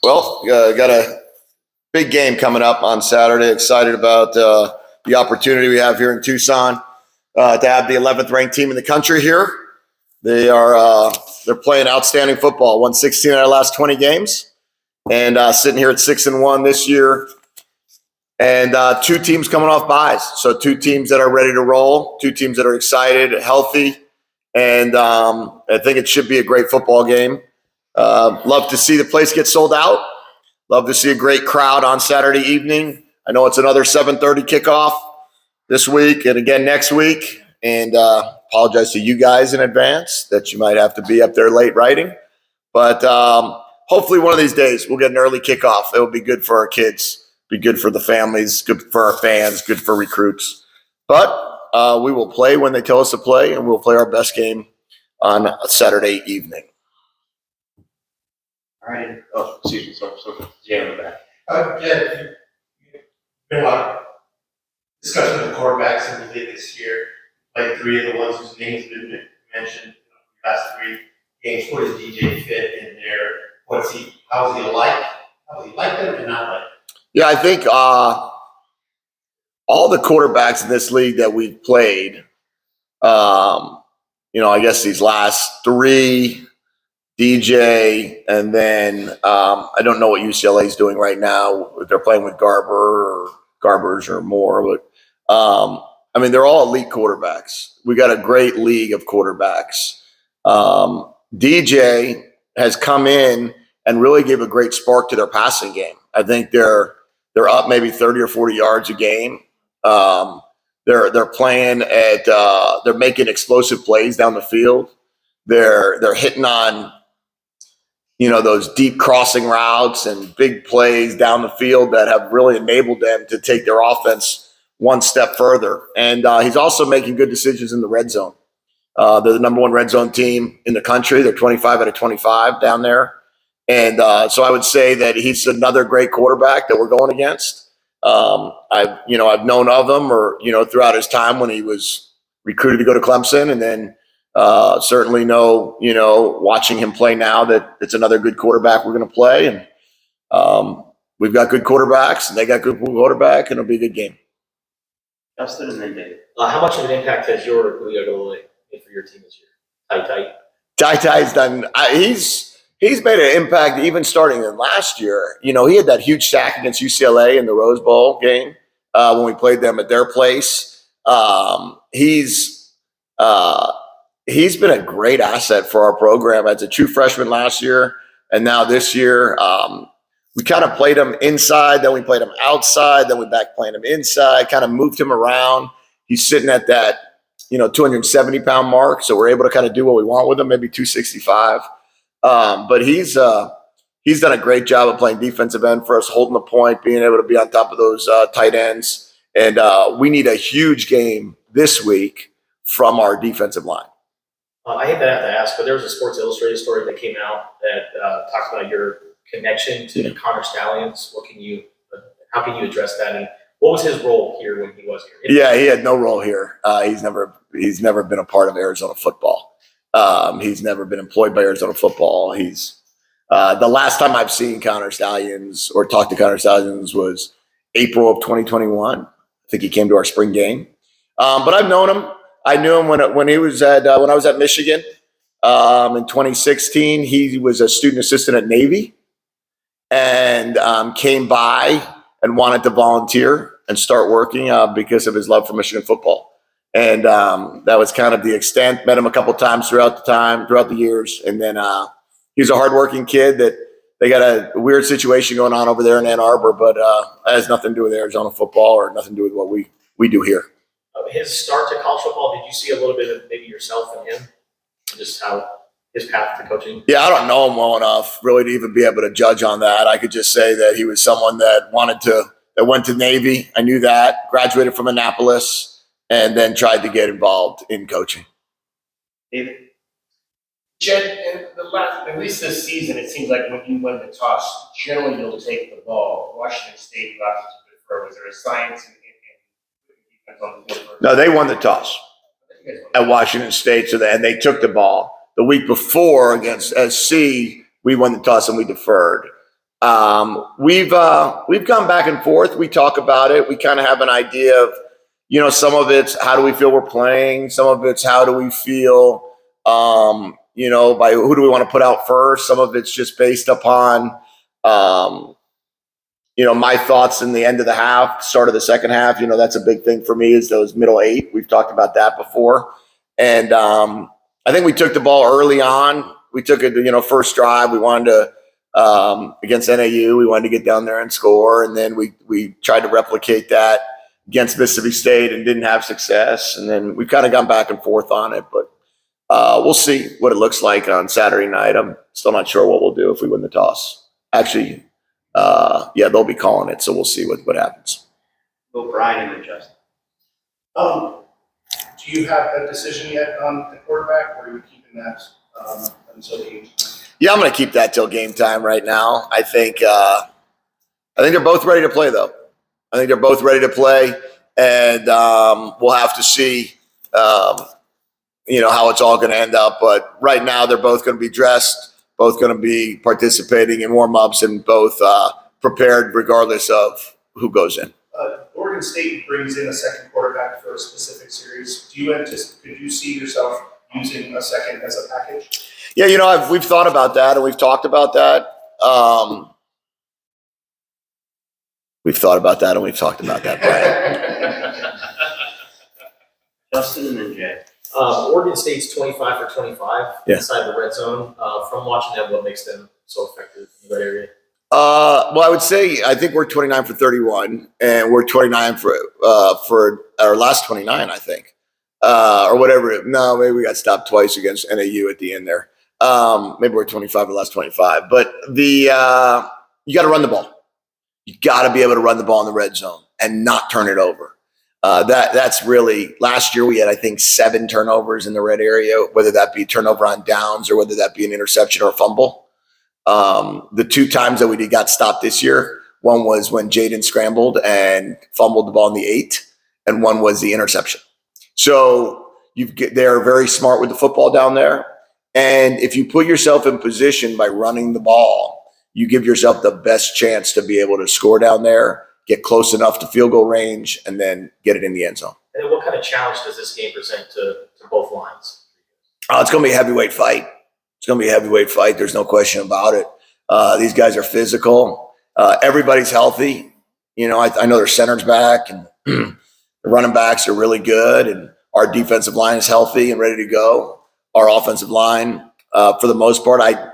Well, got a big game coming up on Saturday. Excited about the opportunity we have here in Tucson to have the 11th ranked team in the country here. They're playing outstanding football. Won 16 out of the last 20 games, and sitting here at 6-1 this year. And two teams coming off byes, so two teams that are ready to roll, two teams that are excited, healthy, and I think it should be a great football game. Love to see the place get sold out. Love to see a great crowd on Saturday evening. I know it's another 7:30 kickoff this week and again next week. And apologize to you guys in advance that you might have to be up there late writing. But hopefully one of these days we'll get an early kickoff. It will be good for our kids, be good for the families, good for our fans, good for recruits. But we will play when they tell us to play, and we'll play our best game on a Saturday evening. All right. Oh, excuse me. So Jay on the back. Jedd, been a lot of discussion with the quarterbacks in the league this year. Like three of the ones whose names have been mentioned, last three games. Where does DJ fit in there? How is he like? How is he like them and not like them? Yeah, I think all the quarterbacks in this league that we've played, I guess these last three, DJ, and then I don't know what UCLA is doing right now. They're playing with Garbers or more, but they're all elite quarterbacks. We got a great league of quarterbacks. DJ has come in and really gave a great spark to their passing game. I think they're up maybe 30 or 40 yards a game. They're playing at they're making explosive plays down the field. They're hitting on those deep crossing routes and big plays down the field that have really enabled them to take their offense one step further. And he's also making good decisions in the red zone. They're the number one red zone team in the country. They're 25 out of 25 down there. And so I would say that he's another great quarterback that we're going against. I've known of him throughout his time when he was recruited to go to Clemson, and then certainly know, watching him play now that it's another good quarterback we're going to play. And we've got good quarterbacks, and they got good quarterback, and it'll be a good game. Justin and then Dave. How much of an impact has your Julio made for your team this year? Ty's done. He's made an impact even starting in last year. He had that huge sack against UCLA in the Rose Bowl game when we played them at their place. He's been a great asset for our program as a true freshman last year, and now this year. We kind of played him inside, then we played him outside, then we back playing him inside, kind of moved him around. He's sitting at that, 270-pound mark, so we're able to kind of do what we want with him, maybe 265. But he's done a great job of playing defensive end for us, holding the point, being able to be on top of those tight ends. And we need a huge game this week from our defensive line. I hate that I have to ask, but there was a Sports Illustrated story that came out that talks about your connection to the Connor Stallions. How can you address that? And what was his role here when he was here? Yeah, he had no role here. He's never been a part of Arizona football. He's never been employed by Arizona football. He's the last time I've seen Connor Stallions or talked to Connor Stallions was April of 2021. I think he came to our spring game. But I've known him. I knew him when I was at Michigan in 2016. He was a student assistant at Navy. And came by and wanted to volunteer and start working because of his love for Michigan football. And that was kind of the extent. Met him a couple times throughout the years. And then he's a hardworking kid that they got a weird situation going on over there in Ann Arbor, but that has nothing to do with Arizona football or nothing to do with what we do here. His start to college football, did you see a little bit of maybe yourself in him? Just how his path to coaching? Yeah, I don't know him well enough really to even be able to judge on that. I could just say that he was someone that went to Navy. I knew that, graduated from Annapolis, and then tried to get involved in coaching. David. Jedd, at least this season, it seems like when you win the toss, generally you'll take the ball. Washington State opted to defer. Was there a science in defense on the field? No, they won the toss at Washington State, and they took the ball. The week before against SC, we won the toss and we deferred. We've gone back and forth. We talk about it. We kind of have an idea of, some of it's how do we feel we're playing. Some of it's how do we feel, by who do we want to put out first. Some of it's just based upon, my thoughts in the end of the half, start of the second half. That's a big thing for me is those middle eight. We've talked about that before. And I think we took the ball early on. We took it, first drive. We wanted to, against NAU, we wanted to get down there and score. And then we tried to replicate that against Mississippi State and didn't have success. And then we've kind of gone back and forth on it. But we'll see what it looks like on Saturday night. I'm still not sure what we'll do if we win the toss. Actually, they'll be calling it. So we'll see what happens. Go Brian and then Justin. Do you have a decision yet on the quarterback, or are you keeping that until game time? Yeah, I'm going to keep that till game time right now. I think they're both ready to play, though. I think they're both ready to play, and we'll have to see, how it's all going to end up. But right now, they're both going to be dressed, both going to be participating in warm-ups, and both prepared regardless of who goes in. Oregon State brings in a second quarterback for a specific series. Could you see yourself using a second as a package? Yeah, we've thought about that and we've talked about that. Brian. Justin and then Jay. Oregon State's 25 for 25 Yeah. inside the red zone. From watching them, what makes them so effective in that area? Well, I would say I think we're 29 for 31, and we're 29 for our last 29, I think, or whatever. No, maybe we got stopped twice against NAU at the end there. Maybe we're 25 for the last 25, but you got to run the ball. You got to be able to run the ball in the red zone and not turn it over. That's really last year we had, I think, 7 turnovers in the red area, whether that be turnover on downs or whether that be an interception or a fumble. The 2 times that we got stopped this year, one was when Jaden scrambled and fumbled the ball in the 8, and one was the interception. So they're very smart with the football down there. And if you put yourself in position by running the ball, you give yourself the best chance to be able to score down there, get close enough to field goal range, and then get it in the end zone. And then what kind of challenge does this game present to both lines? It's going to be a heavyweight fight. There's no question about it. These guys are physical. Everybody's healthy. I know their center's back, and the running backs are really good, and our defensive line is healthy and ready to go. Our offensive line, for the most part, I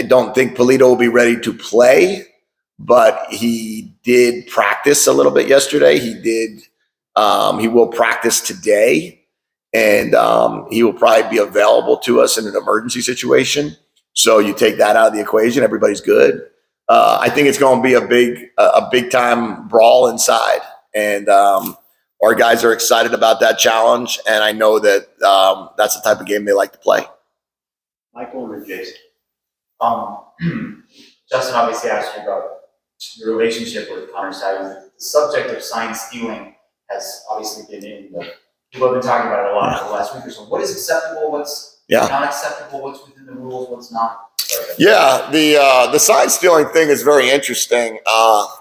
don't think Polito will be ready to play, but he did practice a little bit yesterday. He will practice today, and he will probably be available to us in an emergency situation. So you take that out of the equation, everybody's good. I think it's going to be a big time brawl inside, and our guys are excited about that challenge, and I know that that's the type of game they like to play. Michael and then Jason. Justin obviously asked you about your relationship with Connor Stallions. The subject of sign stealing has obviously been people have been talking about it a lot for the last week or so. What is acceptable? What's not acceptable? What's within the rules? What's not? Yeah, the sign stealing thing is very interesting. I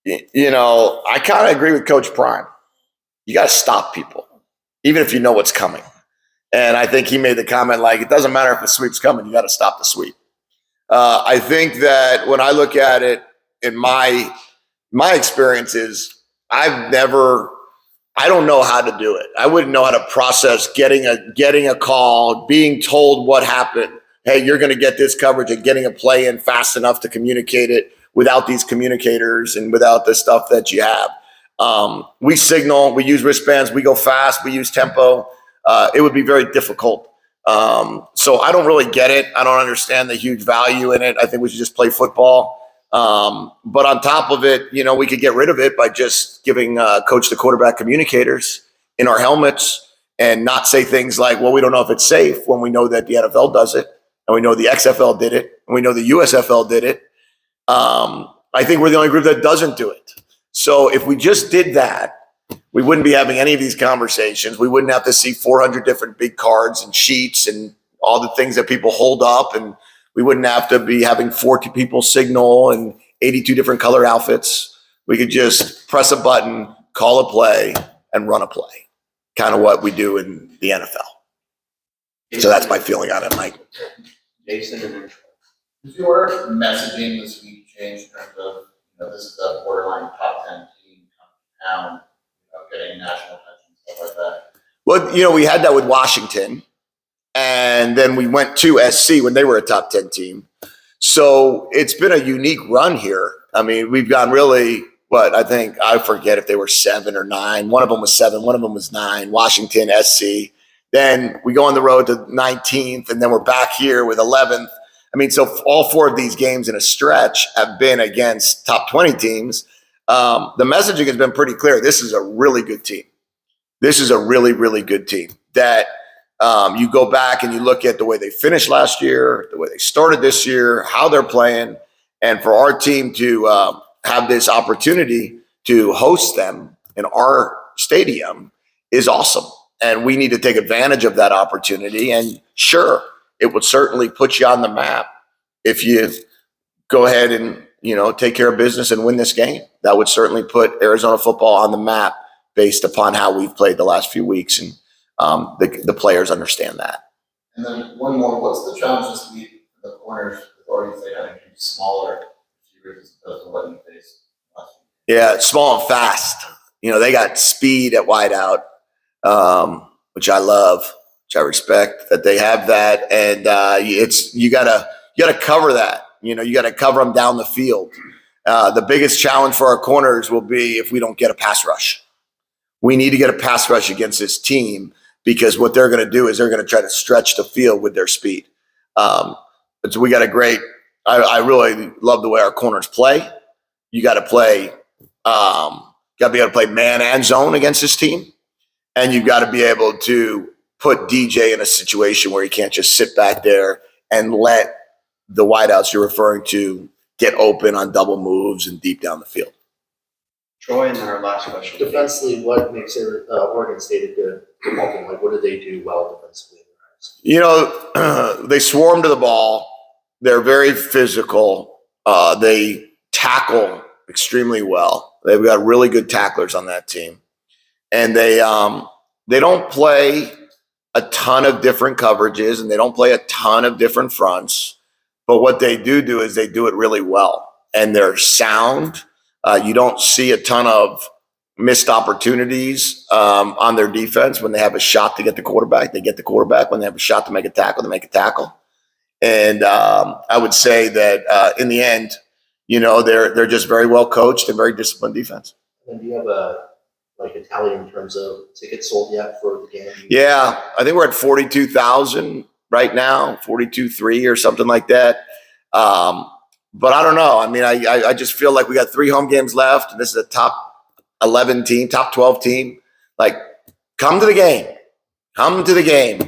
kind of agree with Coach Prime. You got to stop people, even if you know what's coming. And I think he made the comment like, it doesn't matter if the sweep's coming, you got to stop the sweep. I think that when I look at it in my experiences, I don't know how to do it. I wouldn't know how to process getting a call, being told what happened. Hey, you're going to get this coverage, and getting a play in fast enough to communicate it without these communicators and without the stuff that you have. We signal, we use wristbands, we go fast, we use tempo. It would be very difficult. So I don't really get it. I don't understand the huge value in it. I think we should just play football. But on top of it, we could get rid of it by just giving coach the quarterback communicators in our helmets and not say things like, well, we don't know if it's safe, when we know that the NFL does it, and we know the XFL did it, and we know the USFL did it. I think we're the only group that doesn't do it. So if we just did that, we wouldn't be having any of these conversations. We wouldn't have to see 400 different big cards and sheets and all the things that people hold up and We wouldn't have to be having 40 people signal and 82 different color outfits. We could just press a button, call a play, and run a play. Kind of what we do in the NFL. So that's my feeling on it, Mike. Jason and then Does your messaging this week change in terms of, this is a borderline top 10 team coming down, getting national attention, stuff like that? Well, we had that with Washington, and then we went to SC when they were a top 10 team. So it's been a unique run here. I mean, we've gone really, I forget if they were 7 or 9. One of them was 7, one of them was 9, Washington, SC. Then we go on the road to 19th, and then we're back here with 11th. I mean, so all 4 of these games in a stretch have been against top 20 teams. The messaging has been pretty clear. This is a really good team. This is a really, really good team that you go back and you look at the way they finished last year, the way they started this year, how they're playing. And for our team to have this opportunity to host them in our stadium is awesome. And we need to take advantage of that opportunity. And sure, it would certainly put you on the map if you go ahead and, take care of business and win this game. That would certainly put Arizona football on the map based upon how we've played the last few weeks. And the players understand that. And then one more, what's the challenge this week for the corners with already say having two smaller receivers as opposed to what you faced last week? Yeah, it's small and fast. They got speed at wideout, which I love, which I respect that they have that. And you gotta cover that. You got to cover them down the field. The biggest challenge for our corners will be if we don't get a pass rush. We need to get a pass rush against this team because what they're going to do is they're going to try to stretch the field with their speed. So we got I really love the way our corners play. You got to play, got to be able to play man and zone against this team. And you've got to be able to put DJ in a situation where he can't just sit back there and let the wideouts you're referring to get open on double moves and deep down the field. Troy, and then our last question. Defensively, what makes Oregon State a good football team? Like, what do they do well defensively? They swarm to the ball. They're very physical. They tackle extremely well. They've got really good tacklers on that team. And they don't play a ton of different coverages, and they don't play a ton of different fronts. But what they do is they do it really well. And they're sound. You don't see a ton of missed opportunities on their defense. When they have a shot to get the quarterback, they get the quarterback. When they have a shot to make a tackle, they make a tackle. And I would say that in the end, they're just very well coached and very disciplined defense. And do you have a tally in terms of tickets sold yet for the game? Yeah, I think we're at 42,000 right now, 42.3 or something like that. But I don't know. I mean, I just feel like we got 3 home games left, and this is a top 11 team, top 12 team. Like, come to the game. Come to the game.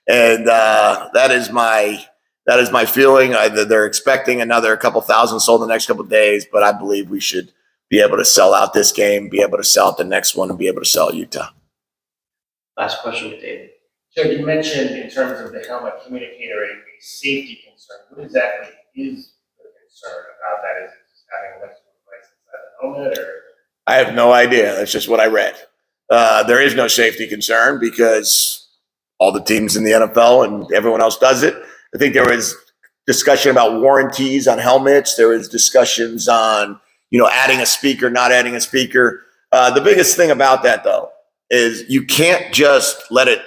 And that is my feeling. They're expecting another couple thousand sold in the next couple of days, but I believe we should be able to sell out this game, be able to sell out the next one, and be able to sell Utah. Last question with David. So you mentioned in terms of the helmet communicator, a safety concern. What exactly is the concern about that? Is it just having a electrical device inside the helmet, or? I have no idea. That's just what I read. There is no safety concern because all the teams in the NFL and everyone else does it. I think there was discussion about warranties on helmets. There was discussions on, adding a speaker, not adding a speaker. The biggest thing about that, though, is you can't just let it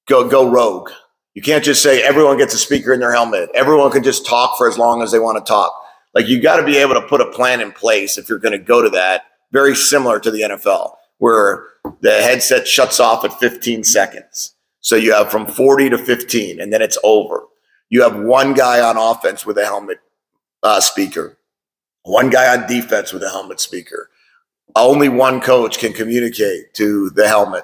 go rogue. You can't just say everyone gets a speaker in their helmet. Everyone can just talk for as long as they want to talk. Like, you got to be able to put a plan in place if you're going to go to that, very similar to the NFL, where the headset shuts off at 15 seconds. So you have from 40 to 15, and then it's over. You have one guy on offense with a helmet speaker, one guy on defense with a helmet speaker. Only one coach can communicate to the helmet.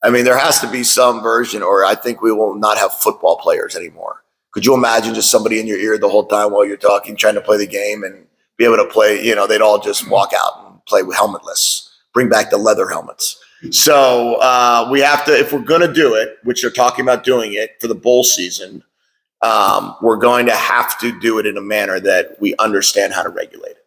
I mean, there has to be some version, or I think we will not have football players anymore. Could you imagine just somebody in your ear the whole time while you're talking, trying to play the game and be able to play? They'd all just walk out and play with helmetless. Bring back the leather helmets. So we have to, if we're going to do it, which they're talking about doing it for the bowl season, we're going to have to do it in a manner that we understand how to regulate it.